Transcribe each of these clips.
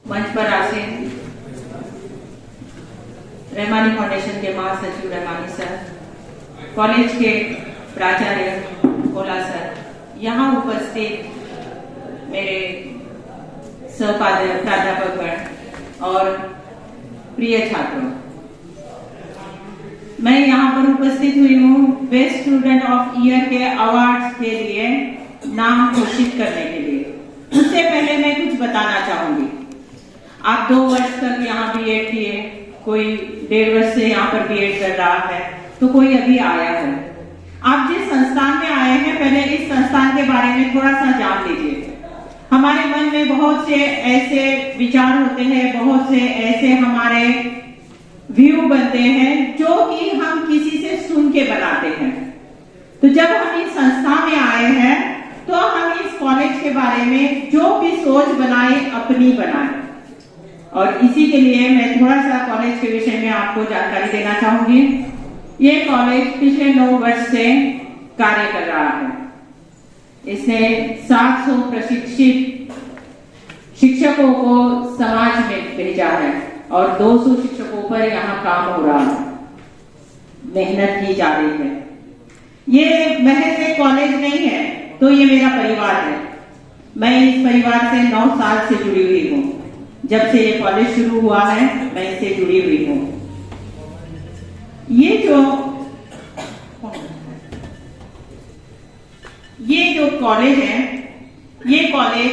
मंच पर आसीन रहमानी फाउंडेशन के महासचिव रहमानी सर, कॉलेज के प्राचार्य भोला सर, यहाँ उपस्थित मेरे प्राध्यापकगण और प्रिय छात्रों, मैं यहाँ पर उपस्थित हुई हूँ बेस्ट स्टूडेंट ऑफ ईयर के अवार्ड्स के लिए नाम घोषित करने के लिए। उससे पहले मैं कुछ बताना चाहूंगी। आप 2 वर्ष तक यहाँ बीएड किए, कोई 1.5 वर्ष से यहाँ पर बीएड कर रहा है, तो कोई अभी आया है। आप जिस संस्थान में आए हैं, पहले इस संस्थान के बारे में थोड़ा सा जान लीजिए। हमारे मन में बहुत से ऐसे विचार होते हैं, बहुत से ऐसे हमारे व्यू बनते हैं जो कि हम किसी से सुन के बनाते हैं। तो जब हम इस संस्था में आए हैं तो हम इस कॉलेज के बारे में जो भी सोच बनाए अपनी बनाए, और इसी के लिए मैं थोड़ा सा कॉलेज के विषय में आपको जानकारी देना चाहूंगी। ये कॉलेज पिछले 9 वर्ष से कार्य कर रहा है। इसने 700 प्रशिक्षित शिक्षकों को समाज में भेजा है और 200 शिक्षकों पर यहाँ काम हो रहा है, मेहनत की जा रही है। ये महज एक कॉलेज नहीं है, तो ये मेरा परिवार है। मैं इस परिवार से 9 साल से जुड़ी हुई हूँ। जब से ये कॉलेज शुरू हुआ है मैं इससे जुड़ी हुई हूँ। ये जो कॉलेज है, ये कॉलेज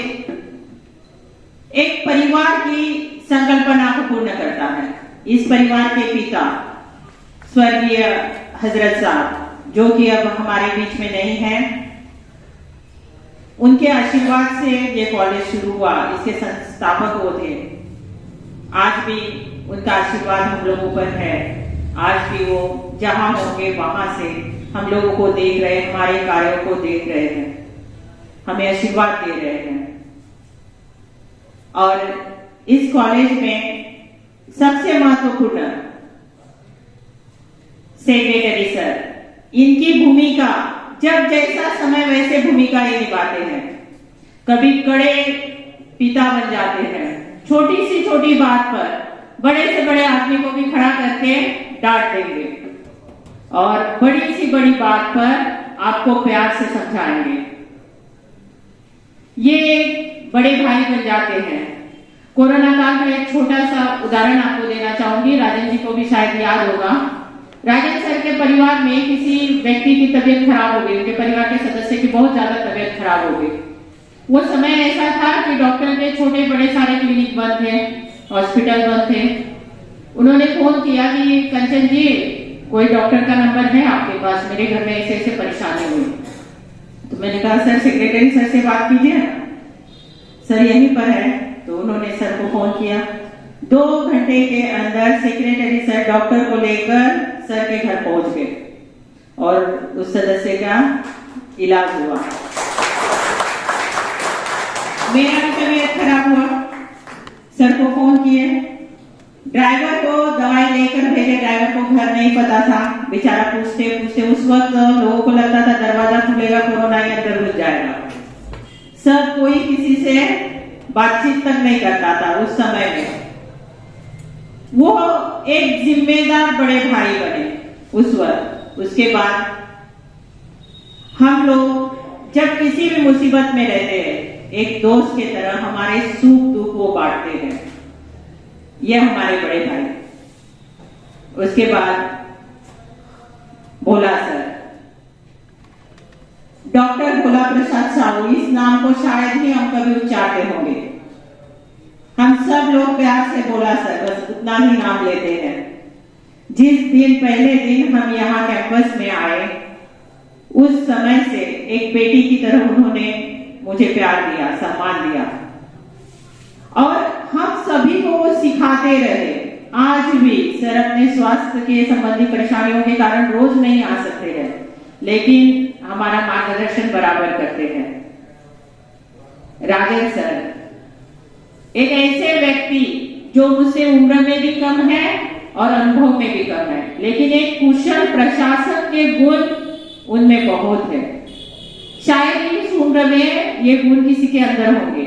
एक परिवार की संकल्पना को पूर्ण करता है। इस परिवार के पिता स्वर्गीय हजरत साहब, जो कि अब हमारे बीच में नहीं है, उनके आशीर्वाद से ये कॉलेज शुरू हुआ। इसके संस्थापक वो थे। आज भी उनका आशीर्वाद हम लोगों पर है। आज भी वो जहां होंगे वहां से हम लोगों को देख रहे हैं, हमारे कार्यों को देख रहे हैं, हमें आशीर्वाद दे रहे हैं। और इस कॉलेज में सबसे महत्वपूर्ण सेक्रेटरी सर, इनकी भूमिका जब जैसा समय वैसे भूमिका ये निभाते हैं। कभी कड़े पिता बन जाते हैं, छोटी सी छोटी बात पर बड़े से बड़े आदमी को भी खड़ा करके डांट देंगे, और बड़ी सी बड़ी बात पर आपको प्यार से समझाएंगे। ये बड़े भाई बन जाते हैं। कोरोना काल का एक छोटा सा उदाहरण आपको देना चाहूंगी। राजन जी को भी शायद याद होगा। राजन सर के परिवार में किसी व्यक्ति की तबीयत खराब हो गई, उनके परिवार के सदस्य की बहुत ज्यादा तबीयत खराब हो गई। वो समय ऐसा था कि डॉक्टर के छोटे बड़े सारे क्लिनिक बंद थे, हॉस्पिटल बंद थे। उन्होंने फोन किया कि कंचन जी, कोई डॉक्टर का नंबर है आपके पास, मेरे घर में ऐसे ऐसे परेशानी हुई। तो मैंने कहा सर सेक्रेटरी सर से बात कीजिए, सर यहीं पर है। तो उन्होंने सर को फोन किया। 2 घंटे के अंदर सेक्रेटरी सर डॉक्टर को लेकर सर के घर पहुंच गए और उस सदस्य का इलाज हुआ। मेरा भी तबीयत खराब हुआ, सर को फोन किए, ड्राइवर को दवाई लेकर भेजे। ड्राइवर को घर नहीं पता था, बेचारा पूछते पूछते उस वक्त लोगों को लगता था दरवाजा खुलेगा, कोरोना ही अंदर घुस जाएगा। सब कोई किसी से बातचीत तक नहीं करता था उस समय में। वो एक जिम्मेदार बड़े भाई बने उस वक्त। उसके बाद हम लोग जब किसी भी मुसीबत में रहते हैं, एक दोस्त की तरह हमारे सुख दुख वो बांटते हैं। ये हमारे बड़े भाई। उसके बाद भोला सर, डॉक्टर भोला प्रसाद साहू, इस नाम को शायद ही हम कभी उच्चारते होंगे। हम सब लोग प्यार से भोला सर, बस उतना ही नाम लेते हैं। जिस दिन पहले दिन हम यहाँ कैंपस में आए, उस समय से एक बेटी की तरह उन्होंने मुझे प्यार दिया, सम्मान दिया, और हम सभी को वो सिखाते रहे। आज भी सर अपने स्वास्थ्य के संबंधी परेशानियों के कारण रोज नहीं आ सकते हैं, लेकिन हमारा मार्गदर्शन बराबर करते हैं। राजन सर एक ऐसे व्यक्ति जो मुझसे उम्र में भी कम है और अनुभव में भी कम है, लेकिन एक कुशल प्रशासक के गुण उनमें बहुत है। शायद इस उम्र में ये गुण किसी के अंदर होंगे।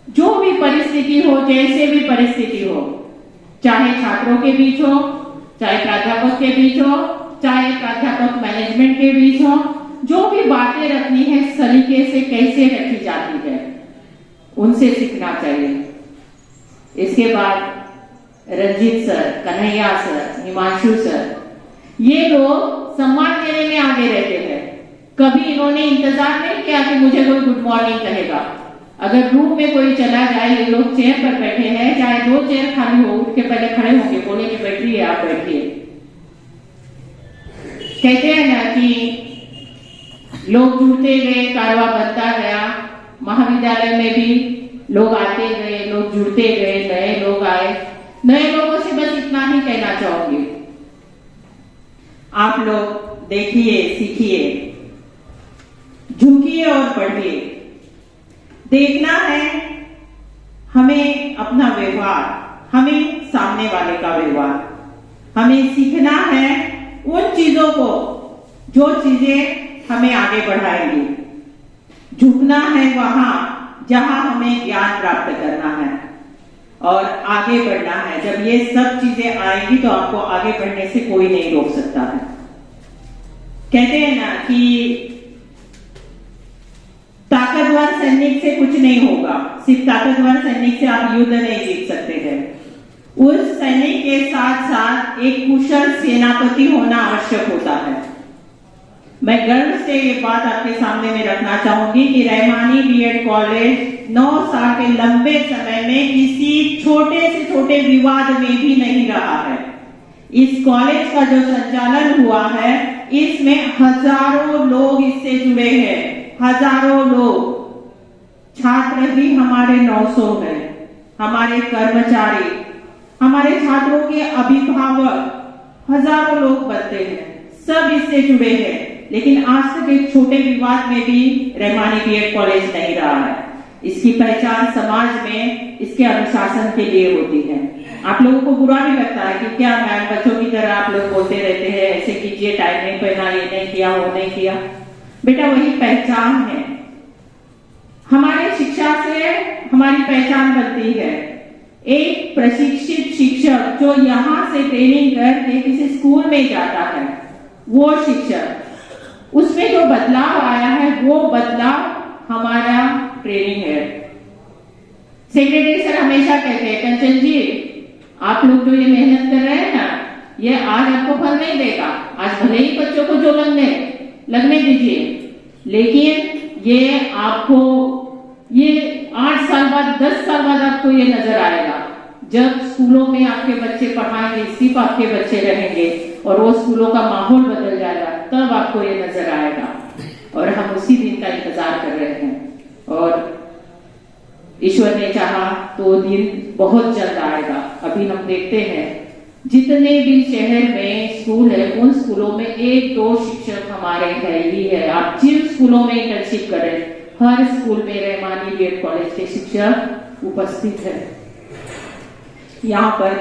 जो भी परिस्थिति परिस्थिति हो, जैसे भी परिस्थिति हो, चाहे छात्रों के बीच हो, चाहे प्राध्यापक के बीच हो, चाहे प्राध्यापक मैनेजमेंट के बीच हो, जो भी बातें रखनी है सलीके से कैसे रखी जाती है उनसे सीखना चाहिए। इसके बाद Ranjit sir, Kanhaiya sir, Himanshu sir, ये लोग सम्मान देने में आगे रहते हैं। कभी इन्होंने इंतजार नहीं किया कि मुझे कोई गुड मॉर्निंग कहेगा। अगर रूम में कोई चला जाए, ये लोग चेयर पर बैठे हैं, चाहे 2 चेयर खाली हो, उठ के पहले खड़े होंगे, बोलेंगे बैठिए, आप बैठिए। कहते हैं ना कि लोग जुड़ते गए, कारवा बनता गया। महाविद्यालय में भी लोग आते गए, लोग जुड़ते गए, नए लोग आए। नए लोगों से बस इतना ही कहना चाहूंगी, आप लोग देखिए, सीखिए, झुकिए और बढ़िए। देखना है हमें अपना व्यवहार, हमें सामने वाले का व्यवहार, हमें सीखना है उन चीजों को जो चीजें हमें आगे बढ़ाएंगी। झुकना है वहां जहां हमें ज्ञान प्राप्त करना है और आगे बढ़ना है। जब ये सब चीजें आएंगी तो आपको आगे बढ़ने से कोई नहीं रोक सकता है। कहते हैं ना कि ताकतवर सैनिक से कुछ नहीं होगा, सिर्फ ताकतवर सैनिक से आप युद्ध नहीं जीत सकते हैं। उस सैनिक के साथ साथ एक कुशल सेनापति होना आवश्यक होता है। मैं गर्व से ये बात आपके सामने में रखना चाहूंगी कि रहमानी बीएड कॉलेज 9 साल के लंबे समय में किसी छोटे से छोटे विवाद में भी नहीं रहा है। इस कॉलेज का जो संचालन हुआ है, इसमें हजारों लोग इससे जुड़े हैं, हजारों लोग। छात्र भी हमारे 900 हैं, हमारे कर्मचारी, हमारे छात्रों के अभिभावक, हजारों लोग बनते हैं, सब इससे जुड़े हैं। लेकिन आज तक एक छोटे विवाद में भी रहमानी बीएड कॉलेज नहीं रहा है। इसकी पहचान समाज में इसके अनुशासन के लिए होती है। आप लोगों को बुरा भी लगता है कि क्या मैम बच्चों की तरह आप लोग बोलते रहते हैं, ऐसे कीजिए, टाइम नहीं पहना, ये नहीं किया, वो नहीं किया। बेटा वही पहचान है। हमारी शिक्षा से हमारी पहचान बनती है। एक प्रशिक्षित शिक्षक जो यहाँ से ट्रेनिंग करके किसी स्कूल में जाता है, वो शिक्षक, उसमें जो बदलाव आया है वो बदलाव हमारा ट्रेनिंग है। सेक्रेटरी सर हमेशा कहते हैं, कंचन जी आप लोग जो ये मेहनत कर रहे हैं ना, ये आज आपको फल नहीं देगा। आज भले ही बच्चों को जो लगने दीजिए, लेकिन ये आपको ये 8 साल बाद, 10 साल बाद आपको ये नजर आएगा। जब स्कूलों में आपके बच्चे पढ़ाएंगे, सिर्फ आपके बच्चे रहेंगे और वो स्कूलों का माहौल बदल जाएगा, तब आपको ये नजर आएगा। और हम उसी दिन का इंतजार कर रहे हैं और ईश्वर ने चाहा तो दिन बहुत जल्द आएगा। अभी हम देखते हैं जितने भी शहर में स्कूल है, उन स्कूलों में 1-2 शिक्षक हमारे है ही है। आप जिन स्कूलों में इंटर्नशिप करें, हर स्कूल में रहमानी बीएड कॉलेज के शिक्षक उपस्थित है। यहाँ पर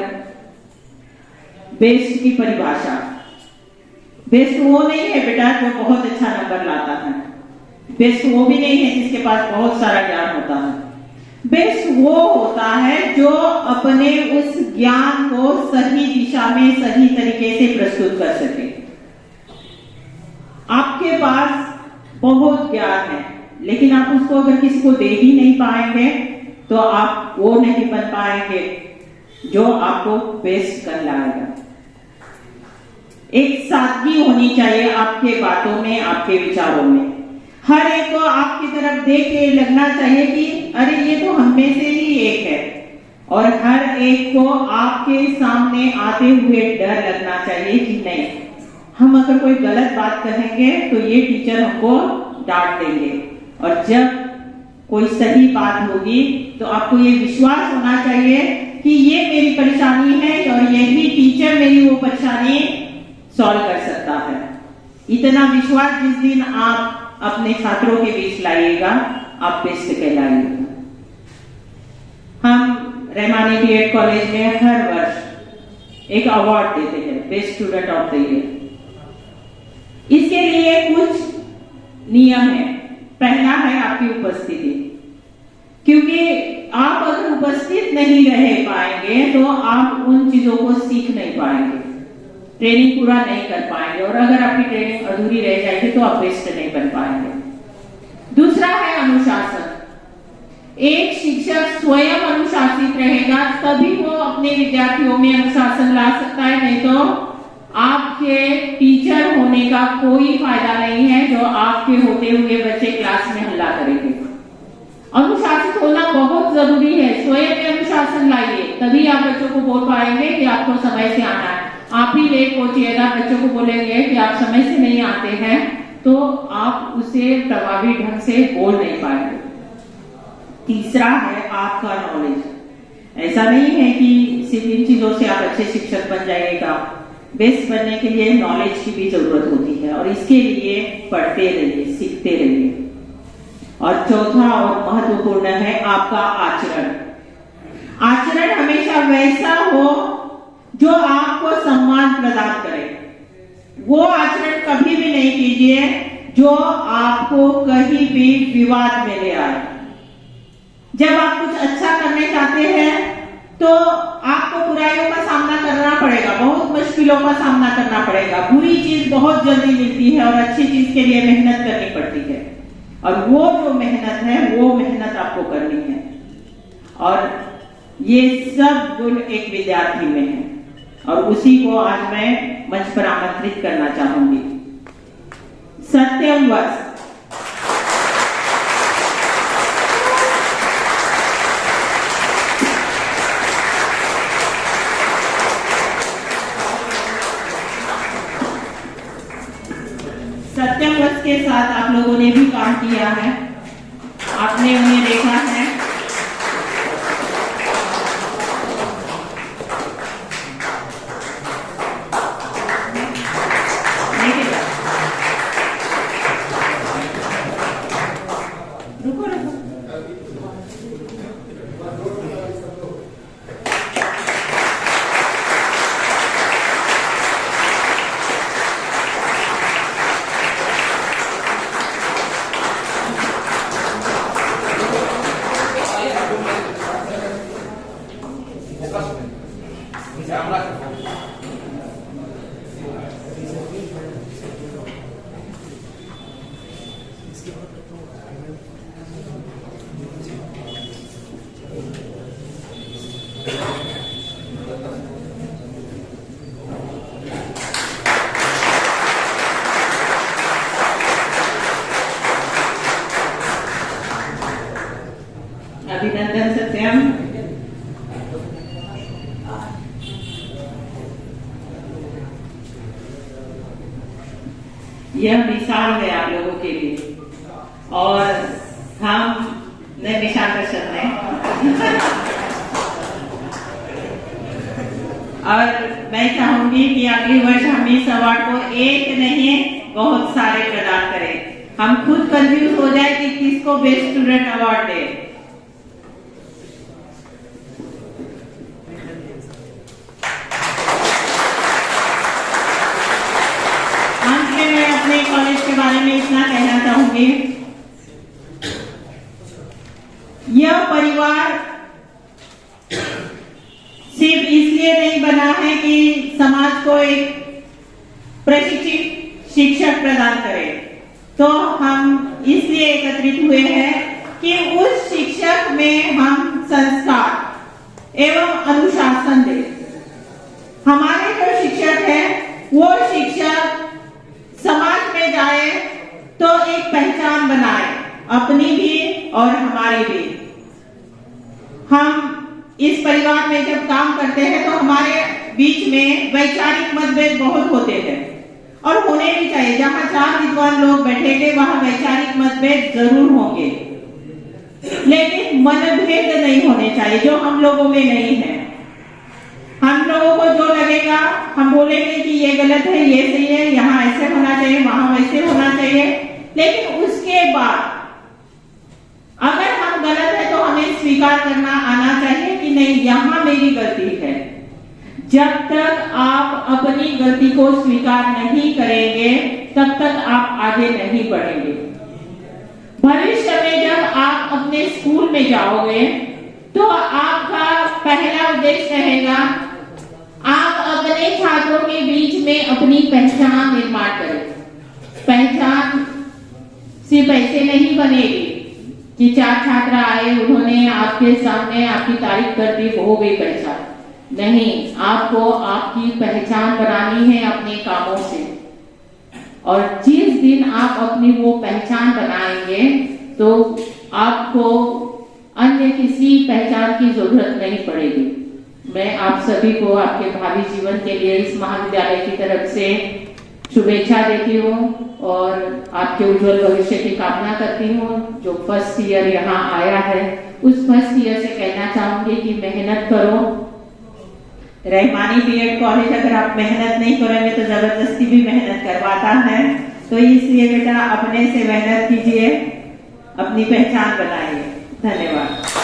बेस्ट की परिभाषा, बेस्ट वो नहीं है बेटा जो बहुत अच्छा नंबर लाता है, बेस्ट वो भी नहीं है जिसके पास बहुत सारा ज्ञान होता है। बेस्ट वो होता है जो अपने उस ज्ञान को सही दिशा में सही तरीके से प्रस्तुत कर सके। आपके पास बहुत ज्ञान है, लेकिन आप उसको अगर किसी को दे ही नहीं पाएंगे तो आप वो नहीं बन पाएंगे जो आपको बेस्ट कर लाएगा। एक सादगी होनी चाहिए आपके बातों में, आपके विचारों में। हर एक को आपकी तरफ देख के लगना चाहिए कि अरे ये तो हम में से ही एक है, और हर एक को आपके सामने आते हुए डर लगना चाहिए कि नहीं, हम अगर कोई गलत बात कहेंगे तो ये टीचर हमको डांट देंगे, और जब कोई सही बात होगी तो आपको ये विश्वास होना चाहिए कि ये मेरी परेशानी है और यही टीचर मेरी वो परेशानी सॉल्व कर सकता है। इतना विश्वास जिस दिन आप अपने छात्रों के बीच लाइएगा, आप बेस्ट कहलाइएगा। हम रहमानी बीएड कॉलेज में हर वर्ष एक अवार्ड देते हैं, best student of the year. इसके लिए कुछ नियम है। पहला है आपकी उपस्थिति, क्योंकि आप अगर उपस्थित नहीं रह पाएंगे तो आप उन चीजों को सीख नहीं पाएंगे, ट्रेनिंग पूरा नहीं कर पाएंगे, और अगर आपकी ट्रेनिंग अधूरी रह जाएगी तो आप बेस्ट नहीं बन पाएंगे। दूसरा है अनुशासन। एक शिक्षक स्वयं अनुशासित रहेगा तभी वो अपने विद्यार्थियों में अनुशासन ला सकता है, नहीं तो आपके टीचर होने का कोई फायदा नहीं है जो आपके होते हुए बच्चे क्लास में हल्ला करेंगे। अनुशासित होना बहुत जरूरी है। स्वयं में अनुशासन लाइए, तभी आप बच्चों को बोल पाएंगे कि आपको समय से आना है। आप ही लेट पहुंचिएगा, बच्चों को बोलेंगे कि आप समय से नहीं आते हैं, तो आप उसे प्रभावी ढंग से बोल नहीं पाएंगे। तीसरा है आपका नॉलेज। ऐसा नहीं है कि सिर्फ इन चीजों से आप अच्छे शिक्षक बन जाइएगा। बेस्ट बनने के लिए नॉलेज की भी जरूरत होती है, और इसके लिए पढ़ते रहिए, सीखते रहिए। और चौथा और महत्वपूर्ण है आपका आचरण। आचरण हमेशा वैसा हो जो आपको सम्मान प्रदान करे। वो आचरण कभी भी नहीं कीजिए जो आपको कहीं भी विवाद में ले आए। जब आप कुछ अच्छा करने चाहते हैं तो आपको बुराइयों का सामना करना पड़ेगा, बहुत मुश्किलों का सामना करना पड़ेगा। बुरी चीज बहुत जल्दी मिलती है और अच्छी चीज के लिए मेहनत करनी पड़ती है, और वो जो मेहनत है वो मेहनत आपको करनी है। और ये सब गुण एक विद्यार्थी में है, और उसी को आज मैं मंच पर आमंत्रित करना चाहूंगी। सत्यम वस्त। सत्यम वस्त के साथ आप लोगों ने भी काम किया है, आपने उन्हें देखा है। रुको रुको, अभिनंदन सत्यम। यह मिसाल है आप लोगों के लिए, और हम नए मिसाल कर सकते हैं। और मैं चाहूंगी कि अगले वर्ष हम इस अवार्ड को एक नहीं बहुत सारे प्रदान करें। हम खुद कंफ्यूज हो जाए कि किसको बेस्ट स्टूडेंट अवार्ड दे। कॉलेज के बारे में इतना कहना चाहूंगी, यह परिवार सिर्फ इसलिए नहीं बना है कि समाज को एक प्रशिक्षित शिक्षक प्रदान करे, तो हम इसलिए एकत्रित हुए हैं कि उस शिक्षक में हम संस्कार एवं अनुशासन दें। हमारे जो शिक्षक हैं वो शिक्षक समाज में जाए तो एक पहचान बनाए, अपनी भी और हमारी भी। हम इस परिवार में जब काम करते हैं तो हमारे बीच में वैचारिक मतभेद बहुत होते हैं, और होने भी चाहिए। जहां चार विद्वान लोग बैठेंगे वहां वैचारिक मतभेद जरूर होंगे, लेकिन मनभेद नहीं होने चाहिए जो हम लोगों में नहीं है। हम लोगों को जो लगेगा हम बोलेंगे कि ये गलत है, ये सही है, यहाँ ऐसे होना चाहिए, वहां वैसे होना चाहिए, लेकिन उसके बाद अगर हम गलत है तो हमें स्वीकार करना आना चाहिए कि नहीं, यहाँ मेरी गलती है। जब तक आप अपनी गलती को स्वीकार नहीं करेंगे तब तक आप आगे नहीं बढ़ेंगे। भविष्य में जब आप अपने स्कूल में जाओगे तो आपका पहला उद्देश्य रहेगा, आप अपने छात्रों के बीच में अपनी पहचान निर्माण करें। पहचान सिर्फ ऐसे नहीं बनेगी कि 4 छात्र आए, उन्होंने आपके सामने आपकी तारीफ कर दी, हो गई पहचान। नहीं, आपको आपकी पहचान बनानी है अपने कामों से। और जिस दिन आप अपनी वो पहचान बनाएंगे तो आपको अन्य किसी पहचान की जरूरत नहीं पड़ेगी। मैं आप सभी को आपके भावी जीवन के लिए इस महाविद्यालय की तरफ से शुभेच्छा देती हूँ और आपके उज्जवल भविष्य की कामना करती हूँ। जो फर्स्ट ईयर यहाँ आया है उस फर्स्ट ईयर से कहना चाहूंगी कि मेहनत करो। रहमानी बीएड कॉलेज अगर आप मेहनत नहीं करेंगे तो जबरदस्ती भी मेहनत करवाता है, तो इसलिए बेटा अपने से मेहनत कीजिए, अपनी पहचान बनाइए। धन्यवाद।